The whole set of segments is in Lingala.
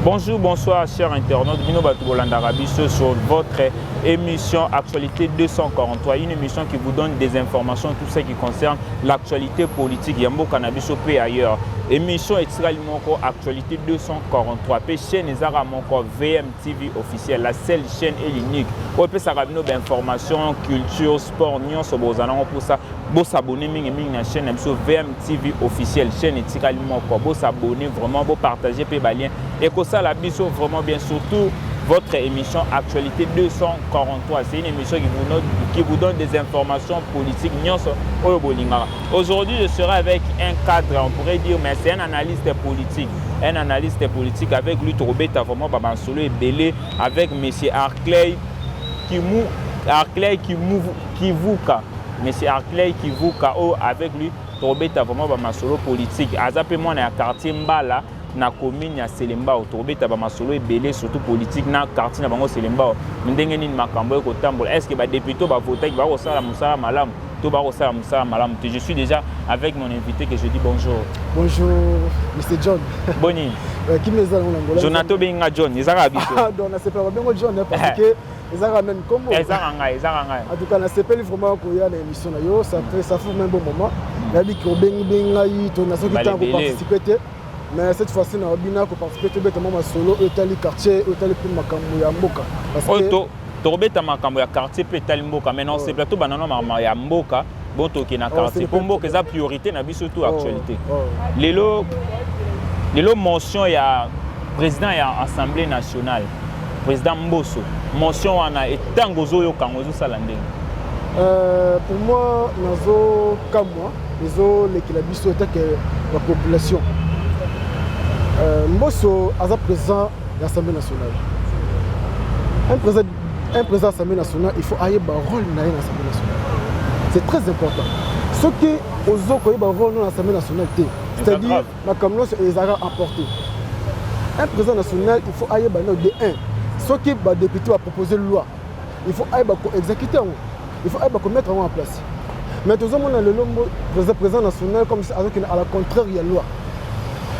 Bonjour, bonsoir chers internautes, Bino Batou Bolandarabiso sur votre émission Actualité 243, une émission qui vous donne des informations, tout ce qui concerne l'actualité politique, Yambo Cannabis au pays ailleurs. Émission extrêmement Actualité 243, puis chaîne Ezara Monko VMTV officielle, la seule chaîne et l'unique. On peut savoir des informations, culture, sport, nions, pour ça. Vous s'abonner à la chaîne VMTV officielle, chaîne extrêmement vous s'abonner vraiment, vous partager les liens et que ça la biso vraiment bien, surtout votre émission Actualité 243. C'est une émission qui vous donne des informations politiques. Aujourd'hui, je serai avec un cadre, on pourrait dire, mais c'est un analyste politique. Un analyste politique avec lui, Trobeta, vraiment, Babansolo et Belé, avec M. Arclay Kivuka. M. Arclay Kivuka, avec lui, Trobeta, vraiment, Babansolo politique. Azapé, moi, dans le quartier Mbala. Na commune ya Selemba Trobeta ba masolo ebele surtout politique na quartier na bango Selemba ndenge nini makambo ko tambola est-ce que ba député ba voter ba ko sala musala malam to ba ko sala musala malam. Je suis déjà avec mon invité que je dis bonjour. Bonjour Mr. John. Boni Qui me zala ngolo Jonathan Benga John ezaka biso ah donc na sepela bengo John parce que ezaka même comme ezaka ngai en tout cas na sepeli vraiment ko ya na émission na yo ça fait même bon moment la bi ko benga yi to na so ki tango participer. Mais cette fois-ci, nous avons participé à solo et au quartier, et au makambo ya mboka. Parce que Trobeta makambo ya quartier peut être mboka, mais non c'est plutôt banana ya mboka, bon toki na quartier. Pour mboka c'est priorité na biso surtout actualité. Lelo mention ya président ya Assemblée nationale, président Mbosso. Mention wana etangozo yo kangozo salande. Pour moi, nazo kamwa, nazo l'équilibre était que la population. Mbosso est président de l'Assemblée nationale. Un président de l'Assemblée nationale, il faut avoir un rôle dans l'Assemblée nationale. C'est très important. Ce qui ont un rôle dans l'Assemblée nationale, c'est-à-dire que les Arabes emporté. Un président national, il faut avoir un de 1. Ce qui les députés va proposer une loi, il faut exécuter, il faut mettre en place. Mais tout le monde a le président national comme à la contraire, il y a une loi.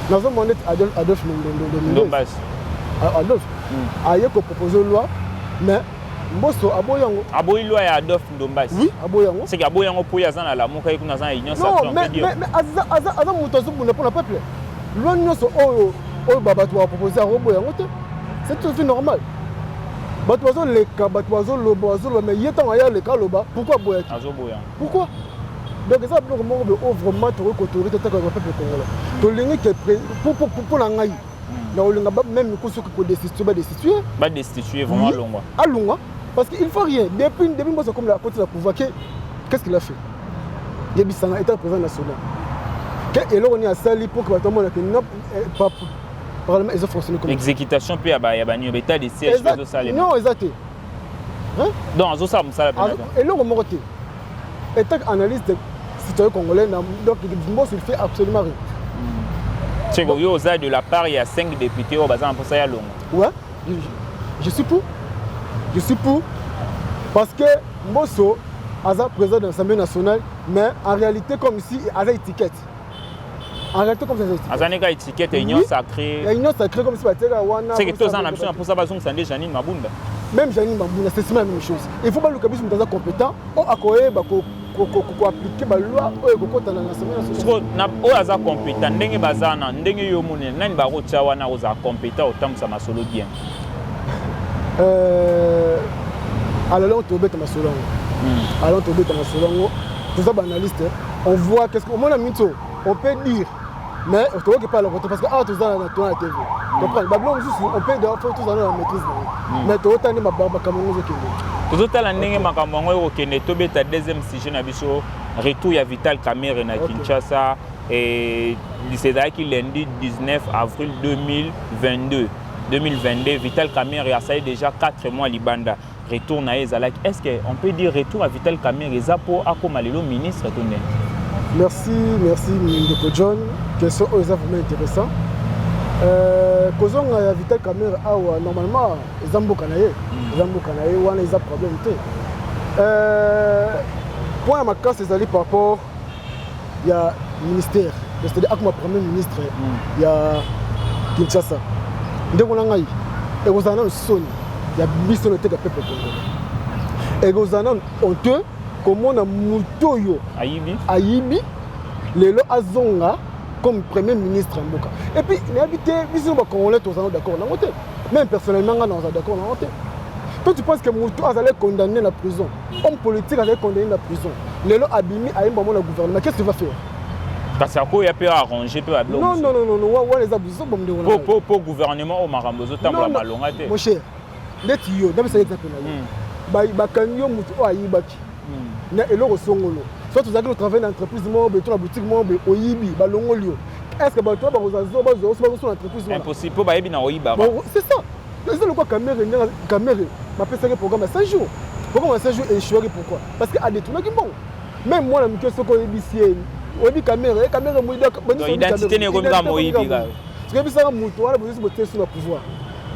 Nous avons demandé à Adolphe Ndombas. Adolphe a proposé une loi, mais Mbosso Aboyango. Aboyi loi à Adolphe Ndombas. Oui, Aboyango. C'est qu'Aboyango pour y avoir la mouka et qu'on a une union sacrée. Non, mais Aza Moutazo pour le peuple. Loi nous au Babatou a proposé à Aboyango. C'est tout à fait normal. Batouazo les cas, Batouazo Lobo, mais il y a tant ailleurs les cas Loba. Pourquoi Aboyango? Pourquoi? Donc ça veut dire que vraiment autorité de peuple congolais. Pour la ngaï. Même si on destituer vraiment Longwa. À Longwa, parce qu'il ne faut rien. Depuis moi, comme la côte de la pouvoir, qu'est-ce qu'il a fait? Il a dit état président national. Et là on est à Sali pour que tout le monde ait parlement ils ont fonctionné comme exécutation puis il y a un état de siège de ça. Non, exact. Donc ça ça et là on monte. État analyste citoyen congolais, donc il fait absolument rien. C'est que de la part, il y a 5 députés au bazar pour ça à Londres. Ouais, je suis pour. Je suis pour. Parce que Mbosso est président de l'Assemblée nationale, mais en réalité, comme ici, il a une étiquette. En réalité, comme ça, il y a une étiquette, il y a une union sacrée. Il y a une union sacrée comme si c'est que tout ça, on a pour ça, parce que Janine Mabunda. Même Janine Mabunda, c'est la même chose. Il ne faut pas le cabis compétent, ou accoyer, appliquer la loi ou dans l'Assemblée nationale. O aza compétent ndenge bazana ndenge yo monene nani ba rocha wana oza compétent autant ça masolo bien. Alors on tombe dans masolo. Alors on tombe dans masolo. Tout ça analyste, on voit qu'est-ce qu'on a mito, on peut dire mais on ne peut pas le voter parce que tout ça dans la TV. Comprends? Babylone on peut d'ailleurs tout ça dans la maîtrise. Mais tout autant de ma barbe comme nous qui tout à l'année makambo ngo okende tobeta deuxième sujet na biso retour ya Vital Kamerhe na Kinshasa et c'est qui lundi 19 avril 2022 Vital Kamerhe a ça déjà 4 mois libanda retour na ezalak. Est-ce qu'on peut dire retour à Vital Kamerhe zapo akomalelo ministre tonné? Merci Ndeko John, question vraiment intéressant. Kozong ya Vital Kamerhe awa normalement Zambo Kanaye wana ils a problème té. Point à ma casse c'est allé par rapport il y a ministère, c'est-à-dire avec mon premier ministre il y a Kinshasa. ndeko na ngai ekozala na soni ya biso na teka peuple congolais ekozala honteux komona moto oyo ayibi lelo azonga comme premier ministre en mboka et puis nayebi te biso bacongolais tozala d'accord nango te même personnellement nga naza d'accord nango te. Toi tu penses que moto azala condamné la prison, homme politique azala condamné la prison lelo abimi ayemba mona gouvernement, qu'est-ce que tu vas faire? Parce que il peut arranger peut ablo. Non non non non wa les abuso bom de pour gouvernement au marambozo tambola malonga te. Mon cher net yo dabe ça exemple na ba kanyo moto ayibaki na eloko songolo soit tu as le travail d'entreprise mo be to la boutique mo be oyibi ba longolio. Est-ce que ba to ba rozazo ba zo so entreprise impossible pour ba yebi na oyiba. C'est ça. C'est le quoi caméra m'a fait ce programme à 5 jours. Pourquoi 5 jours échoué? Pourquoi? Parce qu'à détourner qui bon. Même moi, la question qu'on est on dit caméra mouille identité n'est comme ça moïbi. Parce que ça mouille toi la position sur le pouvoir.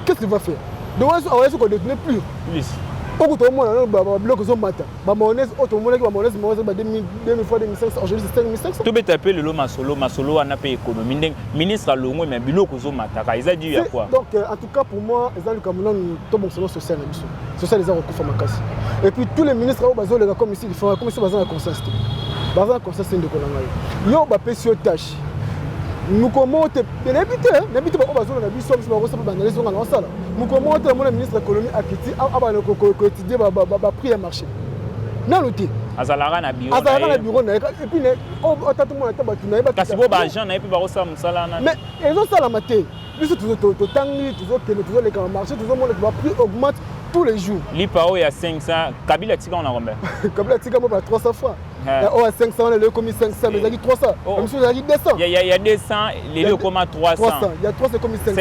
Qu'est-ce qu'il va faire? Donc on va se détourner plus. Au tout le monde bloc au matin. Ba monnaie auto monnaie ba monnaie ba 2000 fois 2500 aujourd'hui c'est 5500. Tout bête appelé le masolo on a payé économie ministre longo mais biloko zo mataka ils a dit à quoi? Donc en tout cas pour moi ils ont le Cameroun tout bon social social social les a recouvert makasi. Et puis tous les ministres au bazo les comme ici ils font comme si bazan la conscience. Bazan la conscience de kolanga. Yo ba pesio tâche. Nous comment te n'habite pas au bazo na biso ba ko ba analyse on a sala. Nous comment te mon ministre économie a quitté aba le quotidien ba prix à marché. Non noté. Azalara na bureau na et puis au tatu mon ta ba tuna ba kasi bo ba agent na et puis ba ko sa musala na. Mais ils ont ça la maté. Biso to tangi toujours les marché toujours mon le prix augmente tous les jours. Lipao ya 500 Kabila tika on a combien? Kabila tika mo ba 300 fois. Oh à 500 on le commis 500 mais il 300. Comme si il y a 200. Il y a 200 les 2,300. Il y a 300 commis 500.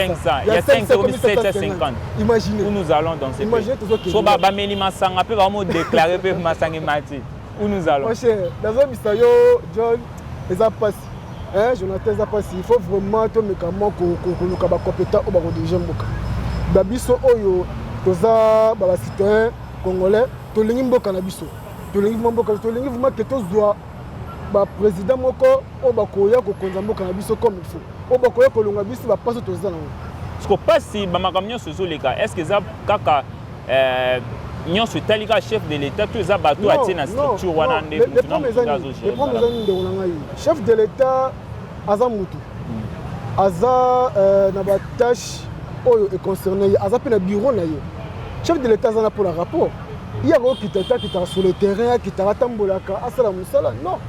Il y a 500 commis 750. Imaginez. Où nous allons dans ces pays. Imaginez toujours que so ba meli masanga pe vraiment déclarer pe masanga mati. Où nous allons? Mon cher, dans un bisayo John les a passé. Hein, Jonathan les a passé. Il faut vraiment que mécaniquement qu'on ba compétent au ba diriger mboka. Ba biso oyo toza ba citoyen congolais to lingi mboka na biso. To lingi mboka to lingi vraiment que tous doit ba président moko o ba koya ko konza mboka na biso comme il faut. O ba koya ko longa biso ba passe toza na. Parce que pas si ba makamnyo sozo leka. Est-ce que ça kaka Nyon se talika chef de l'État tous les abattoirs à la structure wana ndé chef de l'État aza mutu aza na ba tâche oyo est concerné aza pe na bureau na ye chef de l'État aza pour le rapport il y a qui t'a sur le terrain qui t'a tambolaka asala musala non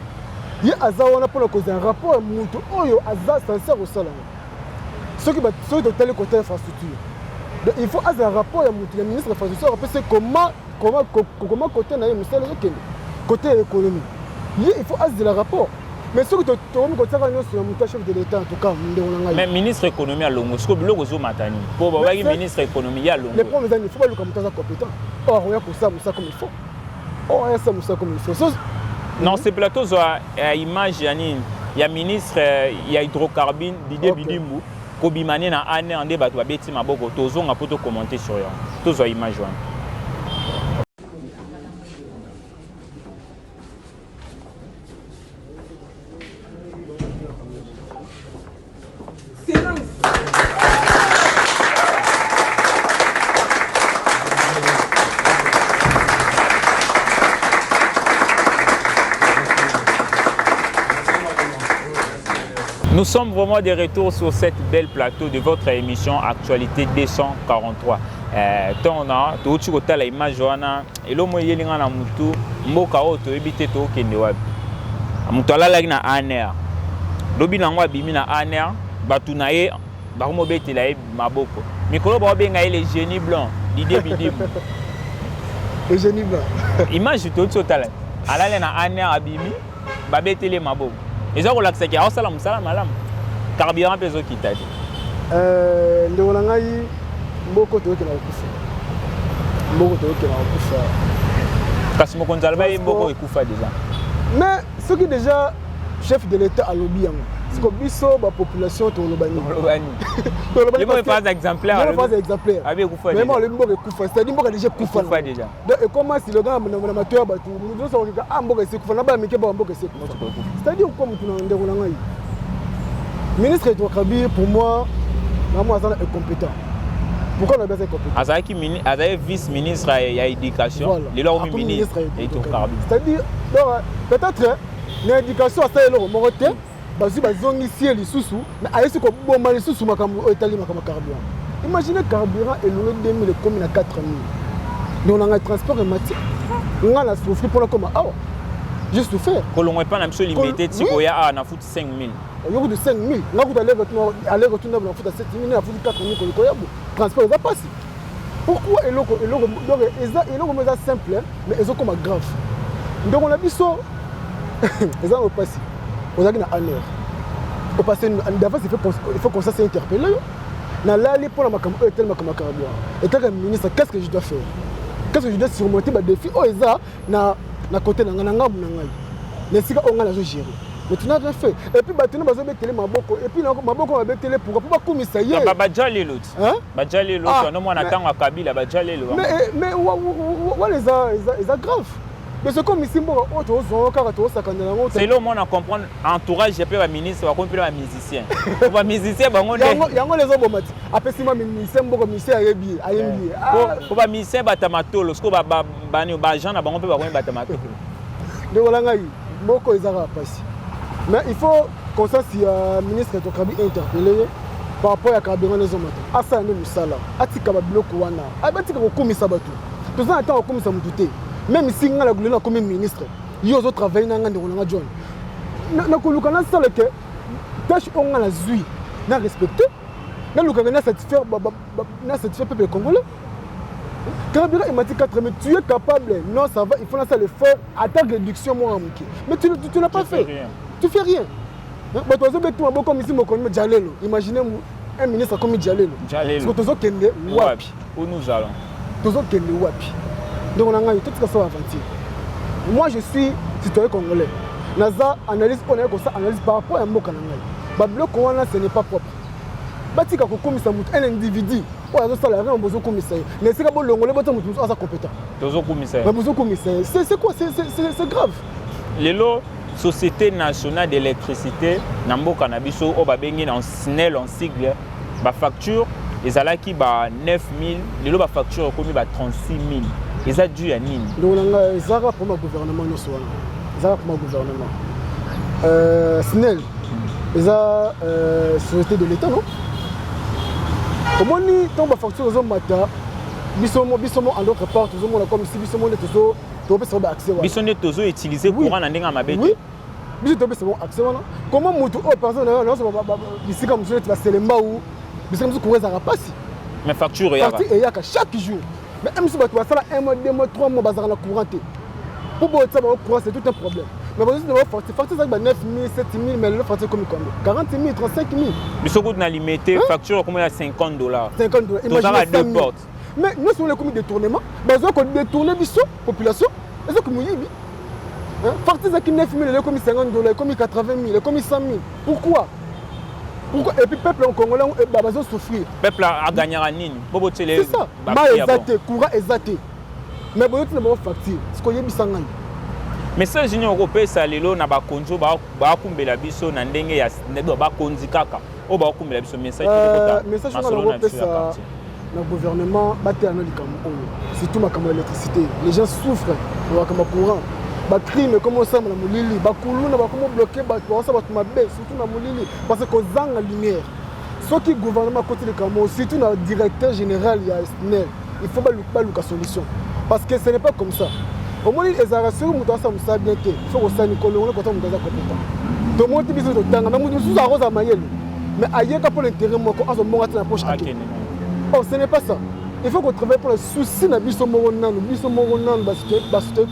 il aza wana pour cause un rapport mutu oyo aza sincère au sala ceux qui de tel côté infrastructure. Donc, il faut avoir un rapport à le ministre de l'infrastructure c'est comment côté na ministère côté économie il faut avoir un rapport mais ceux qui te sur le chef de l'État en tout cas mais ministre économie à longo ce que biloko zo matani pour ba ministre économie à longo les problèmes il faut pas le comme compétent or on a pour ça comme il faut or on a ça comme il faut non c'est plateau à image yani il y a ministre il y a hydrocarbures Didier Bidimbu kobimane na ane ande bato babeti maboko tozonga poto commenter sur yo tozo image wana. Nous sommes vraiment de retour sur cette belle plateau de votre émission Actualité 243. On a tout la image wana elo moyelinga na mutu mboka oto ebite to kende wabi. Mutu ala na aner. Lobi na ngwa bimi na aner batu na ye ba mo betela e maboko. Mikolo ba benga ele génie blanc Didier Bidimbu. Le génie blanc. Image tout tala. Ala na aner abimi ba betele maboko. Et ça, on l'a dit, on salam malam. Carburant peso kita. Le Holangai, beaucoup de gens beaucoup de gens parce que mon conjalba est beaucoup écoufa déjà. Mais ce qui déjà chef de l'État à lobby, c'est que biso la population to lobani. Les mots pas exemplaires. Pas exemplaires. Mais moi le mot écoufa, c'est-à-dire moi déjà écoufa déjà. Donc comment si le gars na amateur ba tu nous sommes que mboka c'est écoufa na ba meke ba mboka c'est écoufa. C'est-à-dire comme tu na ndeko ngai. Ministre Edouard Kabir pour moi est compétent. Pourquoi on a besoin de compétence? Azaki vice-ministre à l'éducation. Il est au ministre et tout carbi. C'est-à-dire, peut-être, l'éducation à ça est là, mon côté, bazu bazongi ciel sous mais aïe ce qu'on bon mal sous makambo Italie makambo carburant. Imaginez carburant et le 2000 comme à 4000. Donc on a un transport ématique. On a souffert pour la comme ah juste souffert. Colon est pas n'a pas limité tikoya à na foot 5000. Au lieu de 5000, là vous allez retourner dans foot à 7000 à foot 4000 koya transport va passer. Pourquoi et logo mais simple mais ils ont comme grave. Donc on a vu ça ils ont passé. On a dit en heure. Au passé d'avance il faut qu'on s'est interpellé. Na lali pour la makam tellement comme carburant. Et tant que ministre qu'est-ce que je dois faire? Qu'est-ce que je dois surmonter les défis oh eza na côté na ngana ngabu na ngai. Les sika on a gérer. Mais tu n'as rien fait. Et puis battu bazo betele maboko et puis maboko va betele pour pas komisa yé. Ba jali l'autre. Hein? Ba jali l'autre non moi na tango Kabila ba jali l'autre. Mais ouais les a grave. Mais c'est comme ici, c'est là où on comprend entourage, j'ai pas ministre, on comprend pas musicien. On musicien, il y a les hommes après si moi musicien, beaucoup musicien à Yebi, à Yebi. Pour musicien, batamato, lorsque Bajan a bon peu batamato. De Walangaï, beaucoup ils ont passé. Mais il faut qu'on sache si le ministre de Kabi est interpellé par rapport à Kabila les hommes. À ça, nous sommes là. À Tika Bloco Wana. À Batika Koumi Sabato. Tout ça, attends, comme ça me douter. Même si on a le comme ministre, il y a d'autres travail dans le John. Nous ça que tâche on a la zui, n'a respecté. Nous avons satisfait le peuple congolais. Carburant il m'a dit 4 mais tu es capable. Non, ça va, il faut lancer l'effort à ta réduction moi mais tu n'as pas fait. Tu fais rien. Mais toi tu comme ici mon Jalelo. Imaginez un ministre comme Jalelo. Jalelo. Parce que tu kende wapi où nous allons. Tu kende wapi. Donc on a tout ce que ça va avancer. Moi je suis citoyen congolais. Naza analyse on est comme ça analyse par rapport à un mot canangai. Bablo Kouana ce n'est pas propre. Batika ko komisa mutu un individu. O azo salarié en besoin komisa. Mais c'est que le Congolais bato mutu asa compétent. Tozo komisa. Ba besoin komisa. C'est quoi c'est grave. Lelo Société nationale d'électricité namboka na biso o ba bengi na SNEL en sigle ba facture ezalaki ba 9000 lelo ba facture komi ba 36000. Ils ont dû à Nîmes. Donc, ils ont pour le gouvernement. Ils ont pour le gouvernement. SNEL, ils ont société de l'État, non? Comment on tombe à facture aux hommes matin? Bissomo en d'autres parts, tous les comme si Bissomo est toujours accès. Bissomo est toujours utilisé pour un ending à ma bête. Oui. Bissomo est accès. Comment mon personne ici comme je vais se lemba ou Bissomo courir à passer. Mais facture il y a chaque jour. Mais même si tu vas faire 1 mois, 2 mois, 3 mois, tu vas courant. Pour ça, c'est tout un problème. Mais vous avez facture 9 000, 7 000, mais le facture comme 40 000, 35 000. Mais ce que vous avez limité, facture comme $50. $50. Imaginez 2 portes. Mais nous sommes les commis de détournement. Mais nous avons détourné la population. Nous avons facture 9 000, les commis $50, les commis 80 000, les commis 100 000. Pourquoi? Et puis le peuple en Congolais va souffrir. Le peuple a gagné à Nîmes. C'est ça. Mal exaté, courant exaté. Mais vous avez une facture. Ce qu'on y a mis sans. Mais ça, l'Union européenne, ça lelo na ba konjo ba kumbela biso na ndenge ya ba konzi kaka. O ba kumbela biso message message na l'Europe ça le gouvernement batté en likambo. Surtout ma comme l'électricité. Les gens souffrent comme courant. Ba crime comme ça na mulili, ba kuluna ba comme bloquer ba ça ba mabe surtout na mulili parce que zanga lumière. Ce qui gouvernement côté le Cameroun, surtout le directeur général il y a SNEL, il faut pas la solution parce que ce n'est pas comme ça. Au moins les arrestations muta ça musa bien que faut que ça Nicolas on côté muta compétent. Tout le monde dit biso tanga mais mutu sous arrose à mayelu. Mais ailleurs pour l'intérêt moi quand on monte dans la poche. Oh ce n'est pas ça. Il faut qu'on travaille pour le souci na biso mongonan basité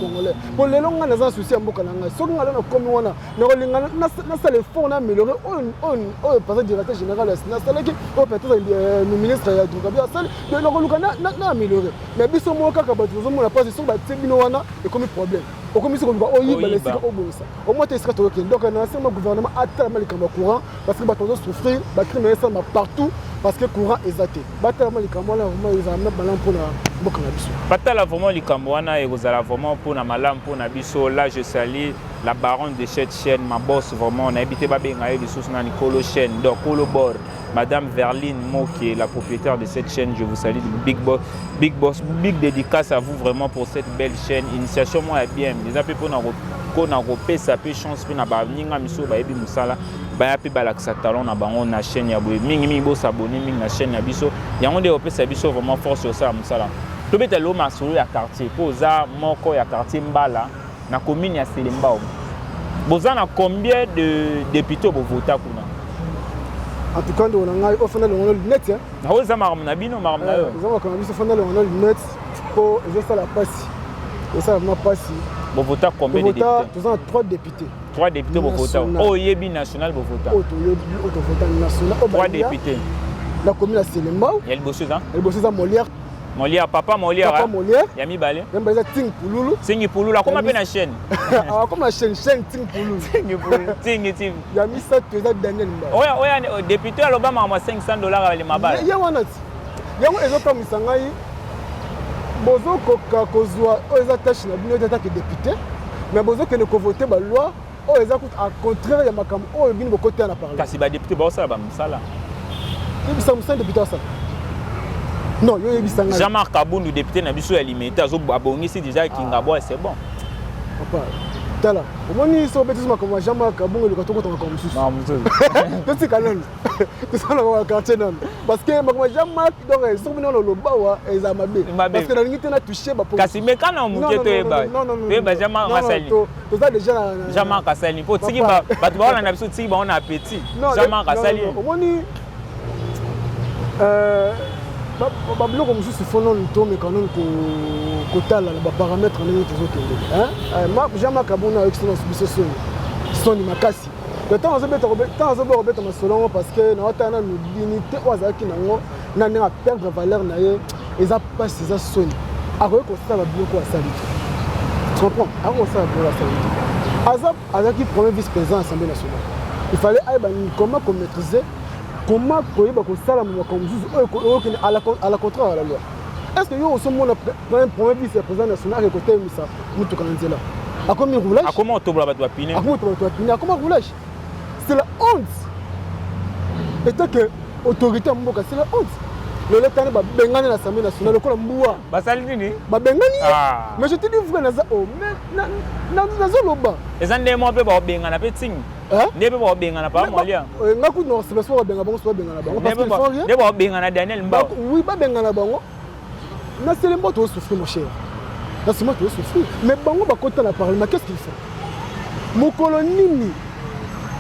congolais. Pour les longs na souci à mboka nanga. So ngala na komi wana na kolinga na ça les fonds na améliorer on par directeur général na ça qui peut-être le ministre ya Dukabia ça de na koluka na améliorer. Mais biso moka ka bato zo mona position ba tebino wana et comme problème. Au comme si on va oyiba les sika obonisa. Au moins tu seras donc na c'est mon gouvernement attend mal comme courant parce que bato zo souffrir, ba crime ça partout. parce que courant ezate batala likambo wana vraiment ezala même balan mpona mboka na biso batala vraiment likambo wana ekozala vraiment mpona malamu mpona biso. Là je salue la baronne de cette chaîne, ma boss vraiment on a habité babenga ye lisusu na Nicolo chaîne donc Colo Bor, madame Verline Mo qui est la propriétaire de cette chaîne, je vous salue, big boss, big dédicace à vous vraiment pour cette belle chaîne. Initiation moi est bien déjà peu pour na repesa pe chance pe na ba ninga miso ba yebi musala ba ya pe balakisa talon na bango na chaîne ya boye mingi bo s'abonner mingi na chaîne ya biso yango de repesa biso vraiment force sur ça musala to beta lo masolo ya quartier poza moko ya quartier Mbala na commune ya Selembao. Boza na combien de députés bo vota kuna? En tout cas on a au final on a lunette hein na oza maramna bino maramna yo on a biso final on a lunette pour ça la passe et ça ma passe. Vous votez combien de députés? Nous avons 3 députés. 3 députés vous votez. Oh, Yebi national vous votez. Oh, national. 3 députés. La commune à Selembao. Il y a le bosseuse hein? Le bosseuse à Molière. Molière, papa Molière. Papa Molière. Yami Balé. Même ça Ting Pouloulou. Ting Pouloulou, là comment appelle la chaîne? Ah, comme la chaîne Ting Pouloulou. Ting Pouloulou. Ting Ting. Yami ça tu as Daniel Mba. Ouais, député à l'Obama à $500 avec les mabal. Il y a one autre. Il y a un autre Misangai. Bozo koka kozwa oza tâche na bino tata que député. Mais bozo que ne voter ba loi o eza à contraire ya makam o bino bo côté na parler. Kasi ba député ba ça ba msala. Il bisa msala député ça. Non, yo yebisanga. Jean-Marc Kabundu député na biso ya limité azo abongisi déjà Kingabo c'est bon. Papa, tala. Omoni so betis makam Jean-Marc Kabundu le katoko to makam mususu. Non, mususu. Petit canon. Tout ça na quartier non. Parce que makam Jean-Marc donc so bino lo bawa eza mabe. Parce que na ngite na toucher ba po. Kasi meka na muke to eba. Pe ba Jean-Marc Kasali. To ça déjà Jean-Marc Kasali po tiki ba batu ba na biso tiki ba on appétit. Jean-Marc Kasali. Omoni babiloko mosusu fono ntome kanon kotala na baparamètre ndenge tozokende Jean-Marc Kabundu na excellence biso soni makasi temps azobeta masolongo parce que naotala na dignité oyo azalaki nango na ndenge aperdre valeur na ye eza mpasi eza soni akoki kosala babiloko asali te comprends akoki kosala babiloko asali te azalaki premier vice-président assemblée nationale il fallait ayeba comment maîtriser comment koyeba kosala makambo mosusu à la contraire à la loi. Est-ce que yo osomona premier vice-président national ekotemisa mutuka na nzela akomi roulage? Comment otobola bato bapine? Comment roulage? C'est la honte. Et tant que autorité mboka c'est la honte. Le letane ba bengani na l'Assemblée nationale lokola mbuwa. Basali nini? Ba bengani. Mais je te dis vrai naza o na zoloba. Ezande mo pe ba bengana pe ting. Ne pe ba bengana pa molia. Ngaku no c'est so ba benga bango so bengana bango parce qu'ils font rien. Ne ba bengana Daniel Mba. Oui, ba bengana bango. Na Selembao to souffrir mon cher. Na Selembao to souffrir. Mais bango ba kota na parlement qu'est-ce qu'ils font? Mokolo nini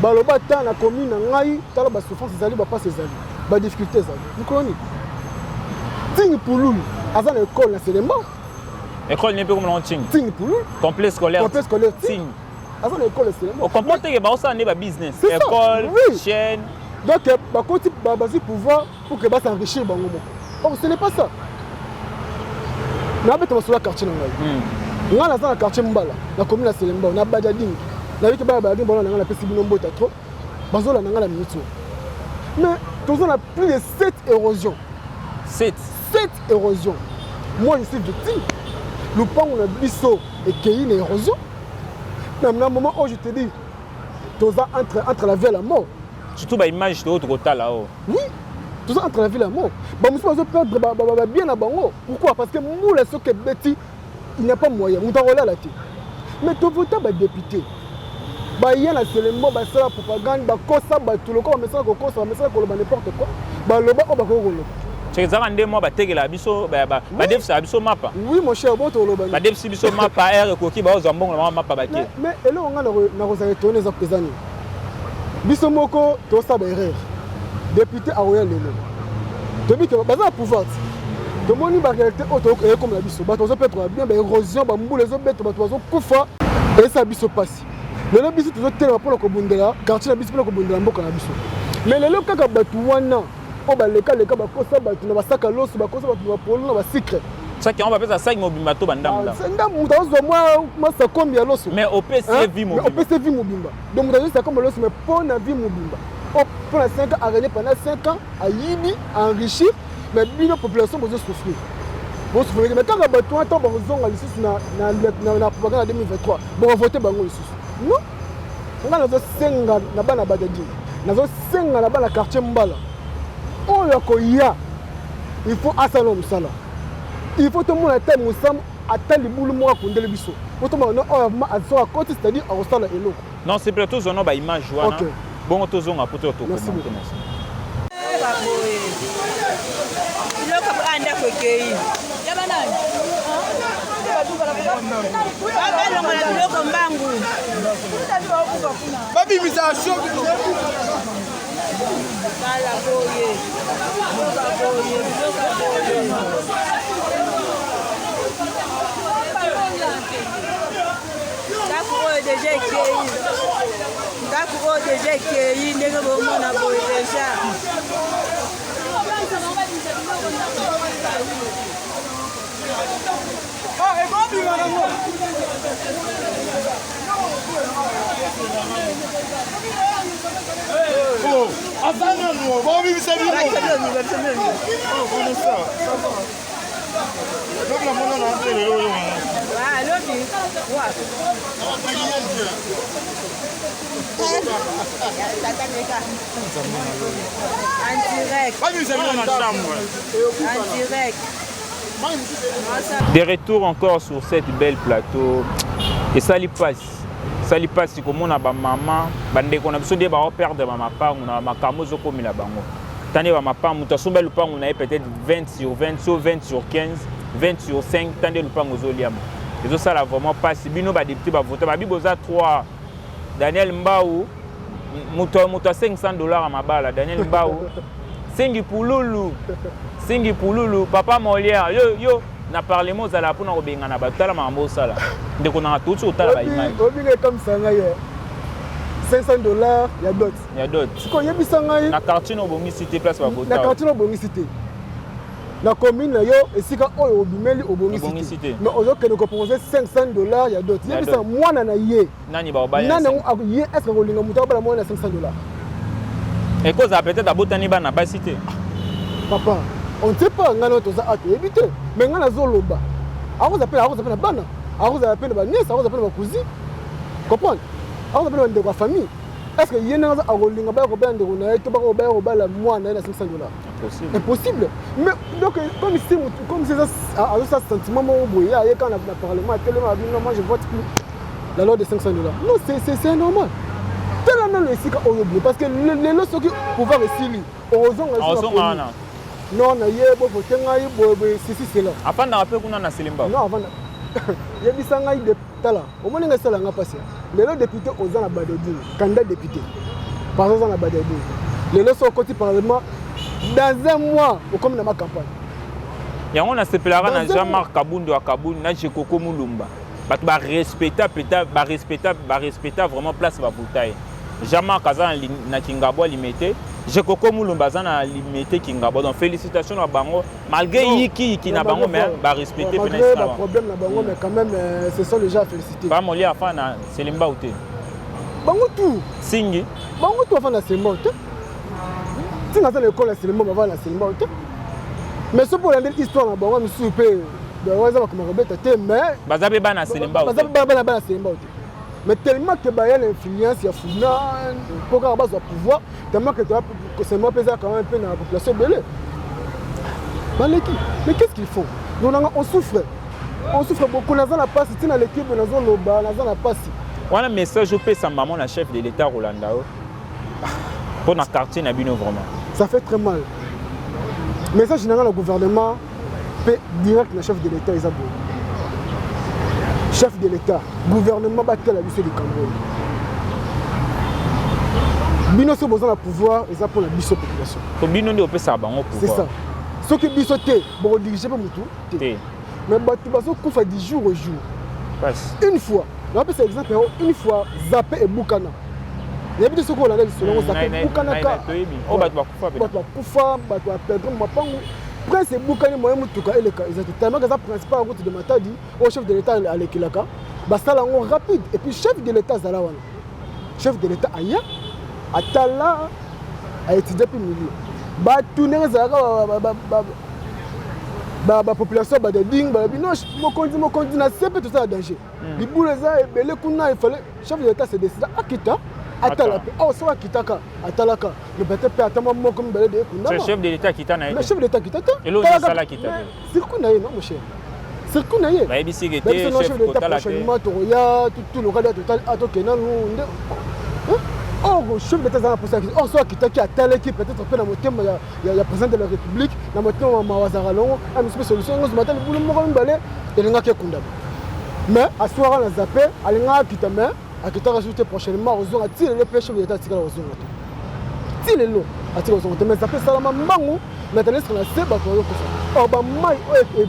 baloba ta na commune ngai tala ba souffrance ezali ba passe ezali. Ba difficulté ezali. Mokolo nini? Ting Pouloulou, à l'école à Selembao. École n'est pas comme l'on Ting. Ting Pouloulou. Complexe scolaire. Complexe scolaire. Ting. À l'école à Selembao. On comprend que bah ça n'est pas business. École, chaîne. Donc bah côté bah basi pouvoir pour que bah s'enrichir bango. Or ce n'est pas ça. Na beta sur la quartier ngai. Nga na za na quartier Mbala, na commune à Selembao, na Badading. Na viki ba Badading bona nga na pesi bino mbota trop. Bazola nga na minute. Mais tous on a plus de 7 érosions. 7 érosions. Moi, je suis victime. Le pan, on a biseau et qu'il y a une érosion. Même dans le moment où je te dis, tout ça entre la vie et la mort. Surtout, l'image de l'autre côté là-haut. Oui, tout ça entre la vie et la mort. Je me suis perdre bien à Bango. Pourquoi? Parce que moi, ce que Betty, il n'y a pas moyen. On t'a relé à la tête. Mais tu votes à député. Il y a la propagande, tout le corps, mais ça, n'importe quoi. C'est ça que moi bategela biso ba def biso mapa. Oui mon cher bon to loba. Ba def biso mapa air koki ba ozambongo na mapa baki. Mais elo nga na rosa retourner za présani. Biso moko to sa ba erreur. Député a royal lelo. Depuis que baza pouvoir. To moni ba réalité auto comme la biso. Ba to zo peut-être bien ba érosion ba mbule zo beto ba to zo kufa et ça biso passe. Lelo biso to zo tellement pour ko bundela, quartier biso pour ko bundela mboka na biso. Mais lelo kaka batu wana oh bah les cas bakosa batu na basaka loso bakosa batu na polo na basikre ça qui on va faire ça ça mobimba to bandam c'est ndam mutazo moi ça comme ya loso mais au PC vie mobimba au PC vie mobimba donc mutazo ça comme loso mais pour na vie mobimba pendant 5 ans, a régné pendant 5 ans, a yibi, a enrichi, mais la population va souffrir. Mais quand la bâton attend, on va la propagande en 2023, on va voter Bango ici. Non, on a 5 ans, on a Badadi, on a 5 ans, on a quartier Mbala. Oh, il faut assaler Moussala. Il faut que tout le monde attende Moussam, attendre le boulot moi pour le biseau. Il faut que tout le monde à côté, c'est-à-dire à Ostala et l'eau. Non, c'est plutôt une image. Ok. Bon, on a pour tout. Merci beaucoup. Des retours encore sur cette belle plateau. Et ça lui passe. Ça lui passe comme on a ma maman, bande qu'on a besoin de perdre ma part, on a ma camozo comme la bango. Tandis que ma part, on a peut-être 20 sur 20, sur 20 sur 15, 20 sur 5, tandis que le pan aux oliam. Et ça, là, vraiment passe. Bino, des petits voter. Babi, boza 3. Daniel Mbaou, mouta $500 à ma balle. Daniel Mbaou. Singi Pouloulou. Singi Pouloulou. Papa Molière. Yo. Na parlé moi za la pour na obenga na batala mambo sala. Dès qu'on a tout sur tala image. Obinga comme ça ngaye. $500, il y a d'autres. Il y a d'autres. Si il y a bisangaye. Na quartier no bongi cité place va voter. Na quartier no bongi cité. La commune yo et si ka o obimeli obongi cité. Mais aujourd'hui que nous proposons $500, il y a d'autres. Il y a bisa moi na yé. Nani ba obaya. Nani yé est-ce que rolinga muta ba moi na $500. Et cause a peut-être abotani ba na ba cité. Papa, on ne sait pas ngana to za ate éviter. Mais ngana zoloba. Ako za pena bana. Ako za pena ba nièce, ako za pena ba cousine. Comprendre? Ako za pena ba famille. Est-ce que yéna za rolinga ba ko bande ko na to ba ko ba ko ba la moi na $500? Impossible. Impossible. Mais donc comme c'est ça sentiment mon boy, il y a quand on a parlement tellement non moi je vote plus la loi de $500. Non, c'est normal. Tellement le ici quand on oublie parce que les lois qui pouvoir ici heureusement non na yebo voter ngai boy si c'est là. Avant na rappel qu'on a Selimba. Non avant. Il y a des sangai de tala. Au moins nga sala nga passé. Les députés aux en Badadi, candidat député. Par exemple na Badadi. Les lois sont côté parlement dans un mois comme dans ma campagne. Il y a on a se pelara na Jean-Marc Kabound à Kabound na Jekoko Mulumba. Ba respecta vraiment place va bouteille. Jean-Marc Kazan na Kingabo limité. Jekoko Mulumba na limité Kingabo. Donc félicitations à Bango malgré yiki na Bango mais ba respecter peut-être ça. Malgré le problème na Bango mais quand même ce sont les gens à féliciter. Ba moli afa na Selimba outé. Bango tout. Singi. Bango tout afa na Selimba outé. Si dans l'école c'est le moment avant la Selimba outé. Mais ce pour l'histoire na Bango monsieur peut de raison comme Robert était mais bazabe ba na Selimba outé. Bazabe ba na Selimba outé. Mais tellement que il y a l'influence, il y a Founa, pour qu'on ait pouvoir, tellement que c'est moi pesé quand même un peu dans la population belée. Mais qu'est-ce qu'il faut? On souffre. On souffre beaucoup. Nous avons la passe, si dans l'équipe, nous avons le bas, nous avons la passe. Voilà un message au pays maman la chef de l'État Rolanda. Pour notre quartier Nabino vraiment. Ça fait très mal. Message général au gouvernement, direct le chef de l'État Isabelle. Chef de l'État, gouvernement battu la mission du Cameroun. Bino se besoin de pouvoir, et ça pour la mission population. Bino ne peut pas pouvoir. C'est ça. Ce qui biso té, bon diriger pas mutu. Mais battu baso koufa du jour au jour. Une fois, on appelle ça exemple une fois zappé et boukana. Il y a des choses qu'on a dit selon zappé boukana ka. On va koufa, battu a perdre mapangu. Prince Boukani Mohamed Moutuka et les cas, ils étaient tellement que ça principal route de Matadi au chef de l'État à l'Ekilaka. Basta rapide et puis chef de l'État Zalawan. Chef de l'État Aya, Atala, à étudier puis milieu. Bah tourner ça la population bah de ding bah non mon continue c'est tout ça danger. Les boules ça et les kuna il fallait chef de l'État c'est décidé à quitter. Atala oh ça kitaka atalaka le peut-être attends moi comme balé de kuna. Le chef de l'État qui t'a le chef de l'État qui t'a. Et l'autre ça là qui t'a. C'est kuna non mon cher. C'est qu'on a eu. Bah ici qui était chef de l'État prochainement tout le cadre total à tout Kenan nous. Oh le chef de l'État ça pour ça. Oh soit kitaki atala qui peut-être peut dans mon thème il y a président de la République dans mon thème Mawazaralon un petit solution nous matin le boulot mo balé et le ngaki kunda. Mais à soir on a zappé alinga kitame à qui t'a rajouté prochainement aux a tiré le chef de l'État tiré aux autres. Tiré le a tiré aux autres mais ça fait ça la mangu maintenant ce qu'on a c'est ba ko ça. Oh bah mai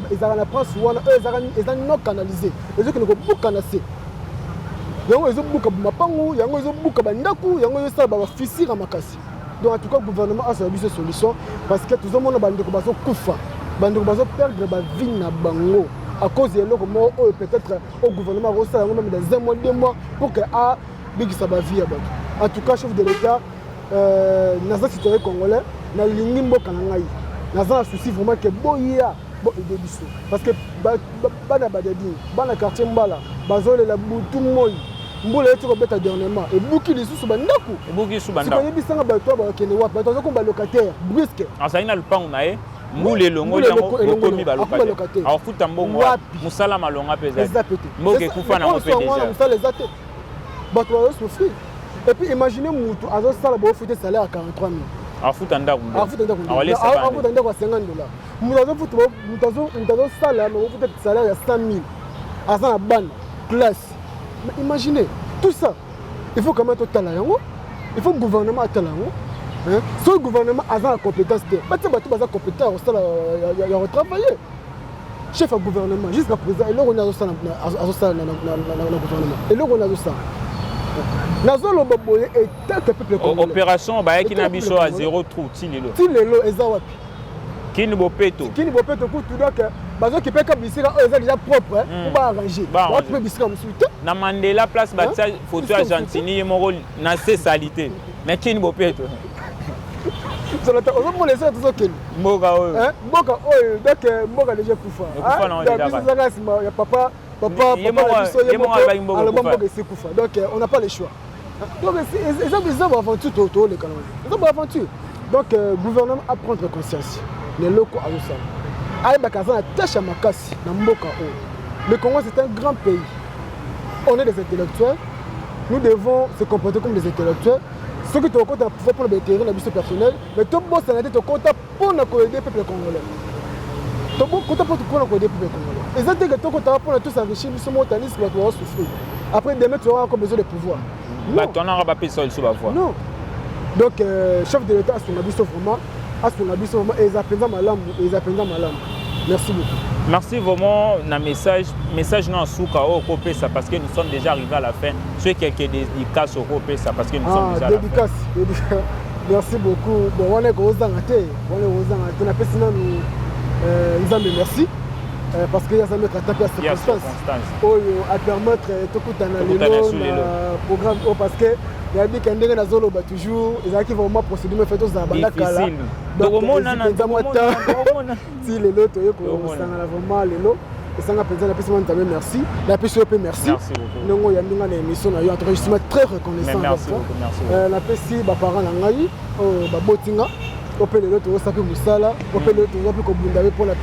ils ont la presse wana ils ont non canalisé. Les autres ne ko canaliser. Yango ils ont buka mapangu, yango ils ont buka bandaku, yango ils ça ba fissure makasi. Donc en tout cas le gouvernement a sa solution parce que tout le monde bande ko baso kufa. Bande ko baso perdre ba vie na bango. À cause de l'eau, peut-être au gouvernement, même dans un mois, 2 mois, pour que a big sa vie. En tout cas, chef de l'État, dans un citoyen congolais, dans le limbo kanangai, dans un souci vraiment que boya, aider biso. Parce que bana badadi, bana quartier mbala, bazole la boutou moi, mbola etu robeta dernièrement et bouki les sous bandaku. Bouki sous bandaku. Si vous avez dit ça, ba kene wa, ba tozo ko ba locataire, brusque. En ça ina le pangu nae. Moule longo yango komi ba locataire. Alors futa mbongo musala malonga peza. Mboke kufa na mopé déjà. Musala les até. Bato va souffrir. Et puis imaginez mutu azo sala bo futa salaire à 43 000. Alors futa ndaku. Alors futa ndaku. Alors laisse ça. Alors futa ndaku à 50 $. Mutu azo sala mais futa salaire à 100 000. Aza na ban classe. Mais imaginez tout ça. Il faut quand même total yango. Il faut le gouvernement atala yango. Si le gouvernement a la compétence, il y a compétence, il y a travaillé. Chef du gouvernement, jusqu'à présent, il y a un gouvernement. Et là, on a ça. Opération qui n'a pas à 0 trou. Tilelo, Ezawapi. Qui ne peut pas tout. Qui ne peut pas tout. Bazo qui peut pas bisser déjà propre pour arranger. On peut bisser comme ça. Na Mandela place bâtir photo Argentine mon rôle na salité. Mais qui ne peut pas tout. On va laisser tout ça qu'il. Moga donc Moga déjà kufa. Il y a papa donc on n'a pas le choix. Donc ils ont aventure tout les canons. Ils ont aventure. Donc le gouvernement a prendre conscience. Les locaux à ça. Aïe Bakaza tâche à Makasi na Mboka. Le Congo c'est un grand pays. On est des intellectuels. Nous devons se comporter comme des intellectuels. Ce qui te compte pour le terrain, la mission personnelle, mais tout le monde s'en est compte pour aider le peuple congolais. Tout le monde compte pour aider le peuple congolais. Et ça, c'est que tout le monde pour tout s'enrichir, nous sommes montanistes, nous devons souffrir. Après, demain, tu auras encore besoin de pouvoir. Tu n'auras pas besoin de pouvoir. Non. Donc, chef de l'État, à son avis, vraiment, et ils appellent malam. Merci beaucoup. Merci vraiment na message non souka au copé ça parce que nous sommes déjà arrivés à la fin. Soit quelques dédicaces au copé ça parce que nous sommes déjà à la fin. Merci beaucoup. Bon on est aux Angate, on a fait sinon nous avons merci parce que y a ça mettre à taper à circonstance. À permettre tout le programme parce que il y a des qui ont toujours ils ont vraiment procédure fait aux abandakala. Donc si les lots vraiment les lots et ça n'a merci la PCOP merci non il y a une émission na yo je suis très reconnaissant merci beaucoup la PC ba parents na ngai ba botinga opé les lots ça peut musala opé les lots pour kobunda pour la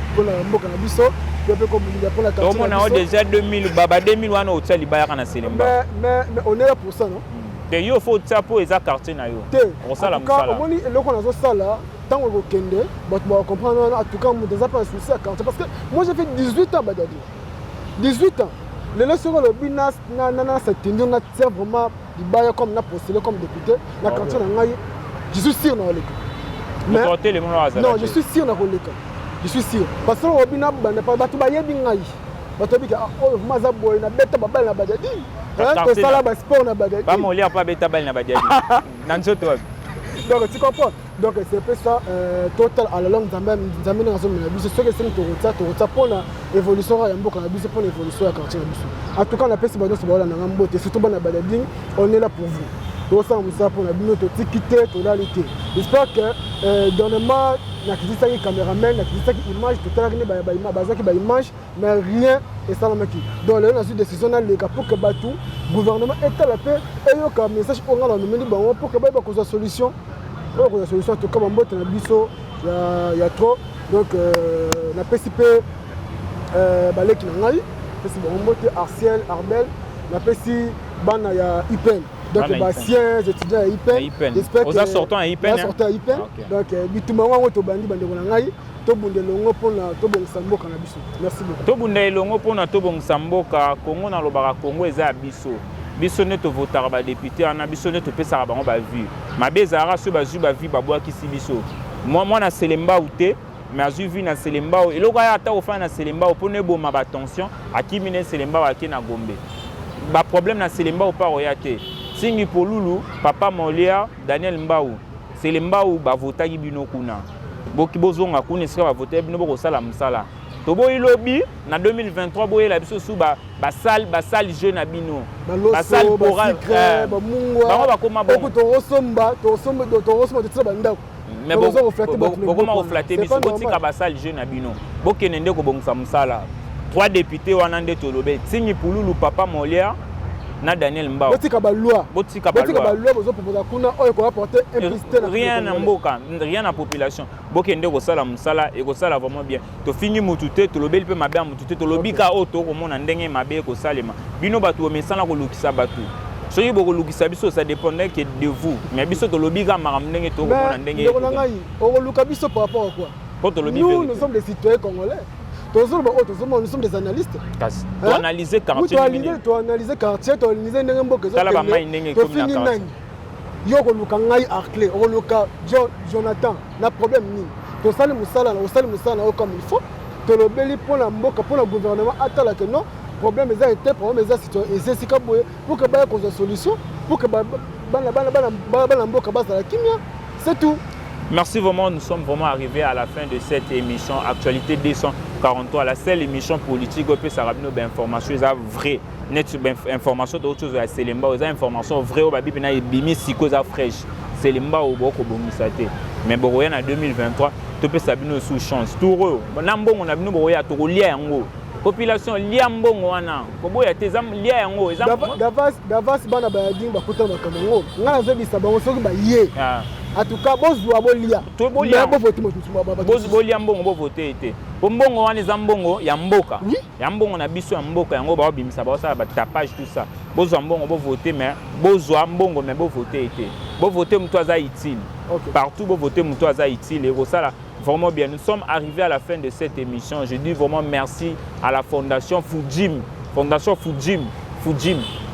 mboka na biso peut kobunda pour la quartier on a déjà 2000 baba 2000 wana au tsali ba ya kana selemba mais on est là pour ça non il faut ça pour les quartiers na yo on sala musala on moni eloko na zo sala tant on kende but on comprendre en tout cas mon déjà pas un souci à quartier parce que moi j'ai fait 18 ans badadi 18 ans les leçons le binas na cette tenue na tient vraiment du bail comme na postulé comme député la quartier na ngai je suis sûr na oleka mais non je suis sûr na oleka je suis sûr parce que au bina ba pas batu ba yebi ngai batu bi ka oh maza boy na beta ba bal na badadi que ça là ba sport na badadi pas molia pas beta bal na badadi na nzoto. Donc tu comprends. Donc c'est un peu ça total à la longue zambi na zo na biso soki c'est to pour la évolution ya mboka na biso pour l'évolution ya quartier na biso. En tout cas on appelle ce bado ce bado na ngambo te surtout bana badadi on est là pour vous. tosala mosala mpona bino totiki te tolali te. J'espère que dernièrement nakitisaki caméraman nakitisaki image totalaki ne bazwaki baimage mais rien esalamaki. Donc lelo nazwi décision naleka pour que bato gouvernement etala mpe eyoka message oyo nga nanomeli bango pour que bayeba kozwa solution oyo kozwa solution en tout cas bambote na biso ya trop. Donc napesi mpe baleki na ngai napesi bango mbote Arciel Arbel napesi bana ya IPEN. Donc anciens étudiants à IPEN. J'espère que sortant à IPEN. Donc bitumango to bandi bande ko ngai to bunde longo pona to bongisa mboka na biso. Merci beaucoup. To bunde longo pona to bongisa mboka Congo na lobaka Congo eza biso. Biso ne to votara ba député ana biso ne to pesa bango ba vu. Mabeza ara so ba zu ba vi ba boa kisi biso. Moi na Selemba outé mais azu vi na Selemba et loko ya ata ofa na Selemba pone boma ba tension akimine Selemba wa ke na Gombe. Ba problème na Selemba pa royate. Singi Polulu, Papa Molia, Daniel Mbaou. C'est le Mbaou qui voté bino kuna. Boki bozonga kuna sika voté bino boko sala musala. Tobo ilobi na 2023 boye la biso sou ba salle jeune abino. Ba salle poral ba mungwa. Ba ba koma bon. To rosomba de banda. Mais boko ma reflater biso botika ba salle jeune abino. Bokene ndeko bongisa musala. 3 députés wana nde tolobe. Singi Polulu, Papa Molia na Daniel Mbao. Botika ba loi bozo proposer kuna oyo ko apporter implicité na rien na mboka, rien na population. Bokende ko sala musala et ko sala vraiment bien. To fini mutute to lobeli pe mabe mutute to lobika oto ko mona ndenge mabe ko salema. Bino batu o mesana ko lukisa batu. Soki boko lukisa biso ça dépendait que de vous. Mais biso to lobika maram ndenge to ko mona ndenge. Mais ndeko ngai o luka biso par rapport à quoi? Nous sommes des citoyens congolais. Nous sommes des analystes. Tu analyses quartier. Tu analyses quartier, tu analyses n'importe quoi. Tu finis nani. Yoko luka ngai Arclé, o luka Jonathan, na problème ni. Tu sali musala comme il faut. Tu le beli pour la mboka pour le gouvernement atala que non. Problème les été, problème les situation et c'est sika boye pour que ba cause solution, pour que bana mboka basa la kimia. C'est tout. Merci vraiment, nous sommes vraiment arrivés à la fin de cette émission Actualité 243, la seule émission politique où ça ramène des informations vraies, net informations d'autres choses à Selemba, des informations vraies au babi bina bimi siko za fraîche. Selemba au boko bomisate. Mais boroya en 2023, tu peux sabino sous chance. Touro, nambongo na bino boroya to lia yango. Population lia mbongo wana. Koboya tezam lia yango, Davas bana ba yading ba kuta ba kamango. Ngana zebi sabango soki ba ye. En tout cas, bozo abolia. To bolia bo voter bozo bolia mbongo bo voter été. Po mbongo wana zambongo ya mboka. Ya mbongo na biso ya mboka yango ba bimisa ba ça ba tapage tout ça. Bozo mbongo bo voter mais bozo mbongo mais bo voter été. Bo voter mto za utile. Partout bo voter mto za utile et ça là vraiment bien. Nous sommes arrivés à la fin de cette émission. Je dis vraiment merci à la Fondation Fujim. Fondation Fujim.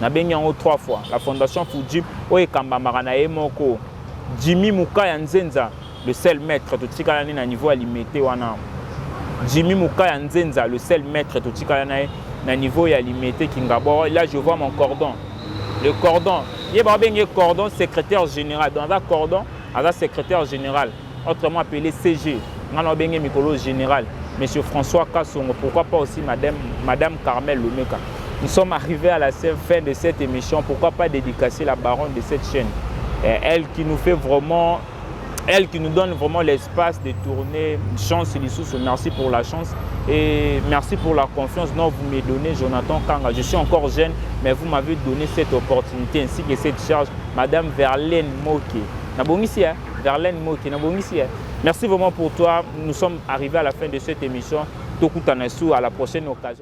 Na bengi yango 3 fois. La Fondation Fujim oye kamba marana emoko. Jimmy Mukaya Nzenza, le seul maître de Tikalani na niveau alimité wana. Jimmy Mukaya Nzenza, le seul maître de Tikalani na niveau alimité Kingabo. Là je vois mon cordon. Le cordon, il y a un cordon secrétaire général. Dans un cordon, un secrétaire général, autrement appelé CG. On a un micro général. Monsieur François Kassongo, pourquoi pas aussi Madame Carmel Lomeka. Nous sommes arrivés à la fin de cette émission. Pourquoi pas dédicacer la baronne de cette chaîne? Elle qui nous fait vraiment, elle qui nous donne vraiment l'espace de tourner. Chance Lissous, merci pour la chance et merci pour la confiance dont vous me donnez, Jonathan Kanga. Je suis encore jeune, mais vous m'avez donné cette opportunité ainsi que cette charge, Madame Verlaine Moké. Verlaine Moké, merci vraiment pour toi. Nous sommes arrivés à la fin de cette émission. Tokutanasu, à la prochaine occasion.